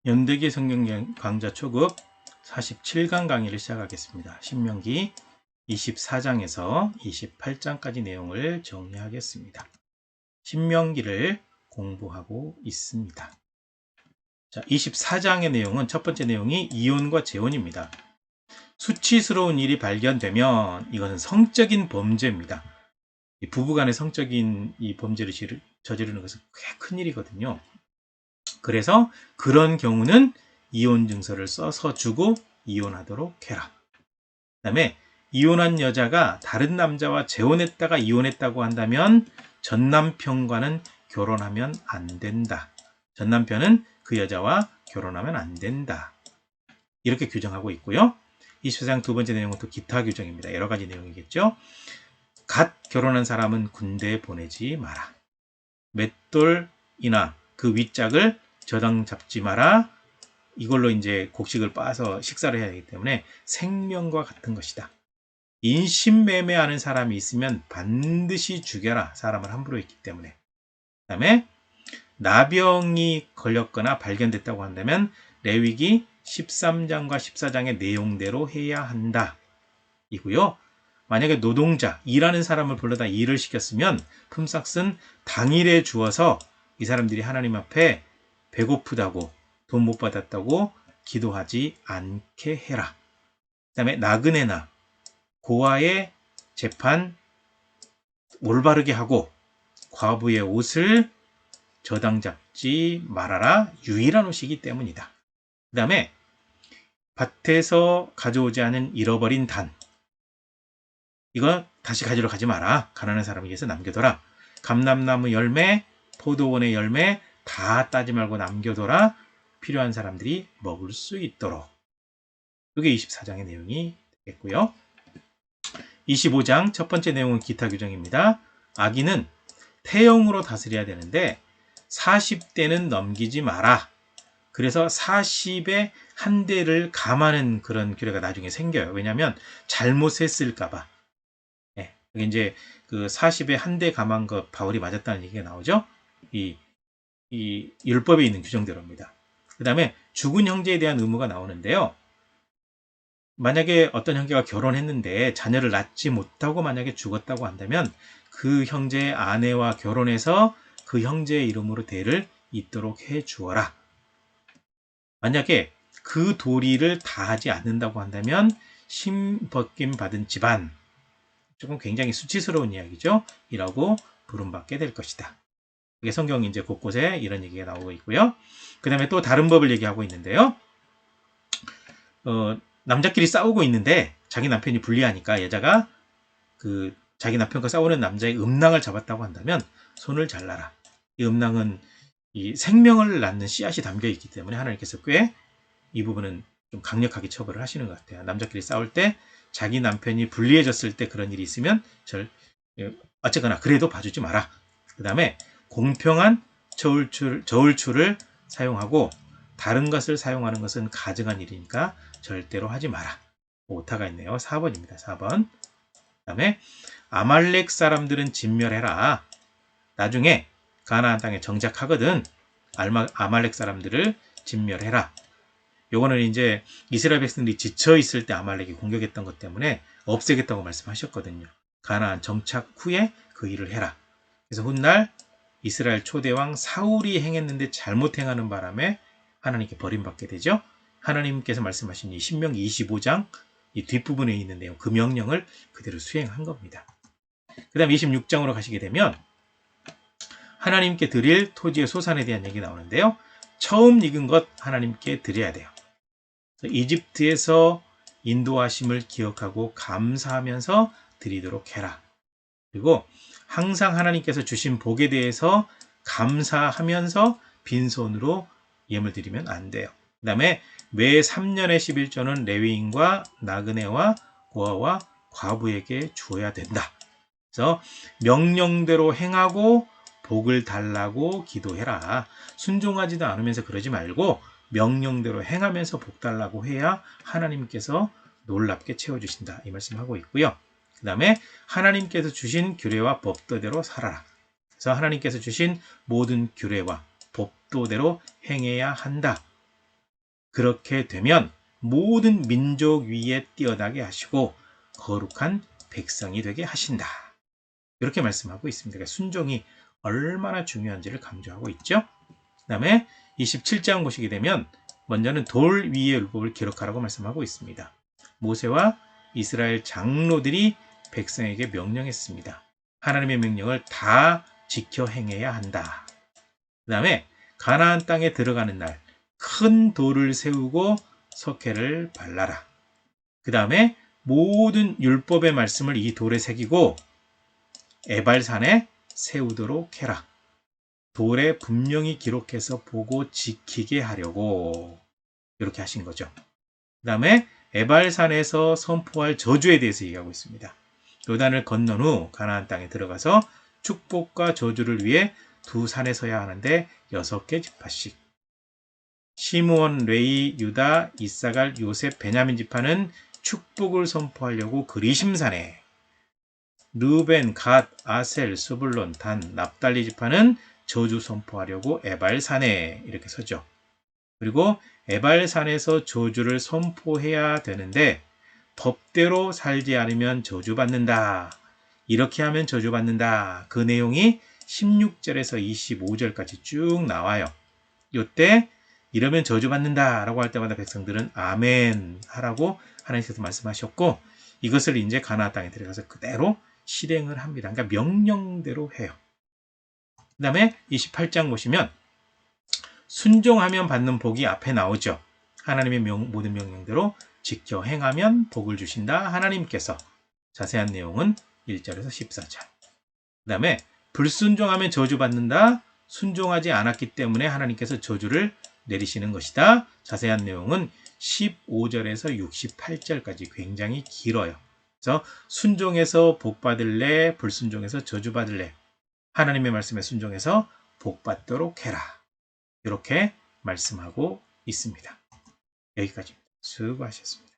연대기 성경 강좌 초급 47강 강의를 시작하겠습니다. 신명기 24장에서 28장까지 내용을 정리하겠습니다. 신명기를 공부하고 있습니다. 자, 24장의 내용은 첫 번째 내용이 이혼과 재혼입니다. 수치스러운 일이 발견되면 이것은 성적인 범죄입니다. 부부간의 성적인 이 범죄를 저지르는 것은 꽤 큰 일이거든요. 그래서 그런 경우는 이혼 증서를 써서 주고 이혼하도록 해라. 그 다음에 이혼한 여자가 다른 남자와 재혼했다가 이혼했다고 한다면 전 남편과는 결혼하면 안 된다. 전 남편은 그 여자와 결혼하면 안 된다. 이렇게 규정하고 있고요. 24장 두 번째 내용은 또 기타 규정입니다. 여러 가지 내용이겠죠. 갓 결혼한 사람은 군대에 보내지 마라. 맷돌이나 그 윗짝을 저당 잡지 마라. 이걸로 이제 곡식을 빻아서 식사를 해야 하기 때문에 생명과 같은 것이다. 인신매매하는 사람이 있으면 반드시 죽여라. 사람을 함부로 했기 때문에. 그 다음에 나병이 걸렸거나 발견됐다고 한다면 레위기 13장과 14장의 내용대로 해야 한다. 이고요. 만약에 노동자, 일하는 사람을 불러다 일을 시켰으면 품삯은 당일에 주어서 이 사람들이 하나님 앞에 배고프다고 돈 못 받았다고 기도하지 않게 해라. 그 다음에 나그네나 고아의 재판 올바르게 하고 과부의 옷을 저당 잡지 말아라. 유일한 옷이기 때문이다. 그 다음에 밭에서 가져오지 않은 잃어버린 단, 이거 다시 가지러 가지 마라. 가난한 사람에게 위해서 남겨둬라. 감람나무 열매, 포도원의 열매 다 따지 말고 남겨둬라. 필요한 사람들이 먹을 수 있도록. 이게 24장의 내용이 되겠고요. 25장 첫 번째 내용은 기타 규정입니다. 아기는 태영으로 다스려야 되는데 40대는 넘기지 마라. 그래서 40의 한 대를 감하는 그런 규례가 나중에 생겨요. 왜냐하면 잘못했을까봐. 이게 이제 그 40의 한 대 감한 것 바울이 맞았다는 얘기가 나오죠. 이 율법에 있는 규정대로입니다. 그 다음에 죽은 형제에 대한 의무가 나오는데요. 만약에 어떤 형제가 결혼했는데 자녀를 낳지 못하고 만약에 죽었다고 한다면 그 형제의 아내와 결혼해서 그 형제의 이름으로 대를 잇도록 해 주어라. 만약에 그 도리를 다하지 않는다고 한다면 심벗김 받은 집안, 조금 굉장히 수치스러운 이야기죠. 이라고 부름받게 될 것이다. 이게 성경 이제 곳곳에 이런 얘기가 나오고 있고요. 그 다음에 또 다른 법을 얘기하고 있는데요. 남자끼리 싸우고 있는데 자기 남편이 불리하니까 여자가 그 자기 남편과 싸우는 남자의 음낭을 잡았다고 한다면 손을 잘라라. 이 음낭은 이 생명을 낳는 씨앗이 담겨 있기 때문에 하나님께서 꽤 이 부분은 좀 강력하게 처벌을 하시는 것 같아요. 남자끼리 싸울 때 자기 남편이 불리해졌을 때 그런 일이 있으면 어쨌거나 그래도 봐주지 마라. 그 다음에 공평한 저울추를 사용하고 다른 것을 사용하는 것은 가증한 일이니까 절대로 하지 마라. 오타가 있네요. 4번입니다. 4번. 그 다음에 아말렉 사람들은 진멸해라. 나중에 가나안 땅에 정착하거든. 아말렉 사람들을 진멸해라. 요거는 이제 이스라엘 백성들이 지쳐 있을 때 아말렉이 공격했던 것 때문에 없애겠다고 말씀하셨거든요. 가나안 정착 후에 그 일을 해라. 그래서 훗날 이스라엘 초대왕 사울이 행했는데 잘못 행하는 바람에 하나님께 버림받게 되죠. 하나님께서 말씀하신 이 신명기 25장 이 뒷부분에 있는 내용, 그 명령을 그대로 수행한 겁니다. 그 다음 26장으로 가시게 되면 하나님께 드릴 토지의 소산에 대한 얘기 나오는데요. 처음 익은 것 하나님께 드려야 돼요. 이집트에서 인도하심을 기억하고 감사하면서 드리도록 해라. 그리고 항상 하나님께서 주신 복에 대해서 감사하면서 빈손으로 예물 드리면 안 돼요. 그 다음에 매 3년의 11조는 레위인과 나그네와 고아와 과부에게 주어야 된다. 그래서 명령대로 행하고 복을 달라고 기도해라. 순종하지도 않으면서 그러지 말고 명령대로 행하면서 복 달라고 해야 하나님께서 놀랍게 채워주신다. 이 말씀하고 있고요. 그 다음에 하나님께서 주신 규례와 법도대로 살아라. 그래서 하나님께서 주신 모든 규례와 법도대로 행해야 한다. 그렇게 되면 모든 민족 위에 뛰어나게 하시고 거룩한 백성이 되게 하신다. 이렇게 말씀하고 있습니다. 그러니까 순종이 얼마나 중요한지를 강조하고 있죠. 그 다음에 27장 보시게 되면 먼저는 돌 위의 율법을 기록하라고 말씀하고 있습니다. 모세와 이스라엘 장로들이 백성에게 명령했습니다. 하나님의 명령을 다 지켜 행해야 한다. 그 다음에 가나안 땅에 들어가는 날 큰 돌을 세우고 석회를 발라라. 그 다음에 모든 율법의 말씀을 이 돌에 새기고 에발산에 세우도록 해라. 돌에 분명히 기록해서 보고 지키게 하려고 이렇게 하신 거죠. 그 다음에 에발산에서 선포할 저주에 대해서 얘기하고 있습니다. 요단을 건넌 후 가나안 땅에 들어가서 축복과 저주를 위해 두 산에 서야 하는데 6개 지파씩. 시므온, 레위, 유다, 이사갈, 요셉, 베냐민 지파는 축복을 선포하려고 그리심산에, 르벤, 갓, 아셀, 스불론, 단, 납달리 지파는 저주 선포하려고 에발산에 이렇게 서죠. 그리고 에발산에서 저주를 선포해야 되는데 법대로 살지 않으면 저주받는다. 이렇게 하면 저주받는다. 그 내용이 16절에서 25절까지 쭉 나와요. 이때 이러면 저주받는다 라고 할 때마다 백성들은 아멘 하라고 하나님께서 말씀하셨고 이것을 이제 가나안 땅에 들어가서 그대로 실행을 합니다. 그러니까 명령대로 해요. 그 다음에 28장 보시면 순종하면 받는 복이 앞에 나오죠. 하나님의 모든 명령대로 지켜 행하면 복을 주신다. 하나님께서. 자세한 내용은 1절에서 14절. 그 다음에 불순종하면 저주받는다. 순종하지 않았기 때문에 하나님께서 저주를 내리시는 것이다. 자세한 내용은 15절에서 68절까지 굉장히 길어요. 그래서 순종해서 복 받을래, 불순종해서 저주 받을래. 하나님의 말씀에 순종해서 복 받도록 해라. 이렇게 말씀하고 있습니다. 여기까지입니다. 수고하셨습니다.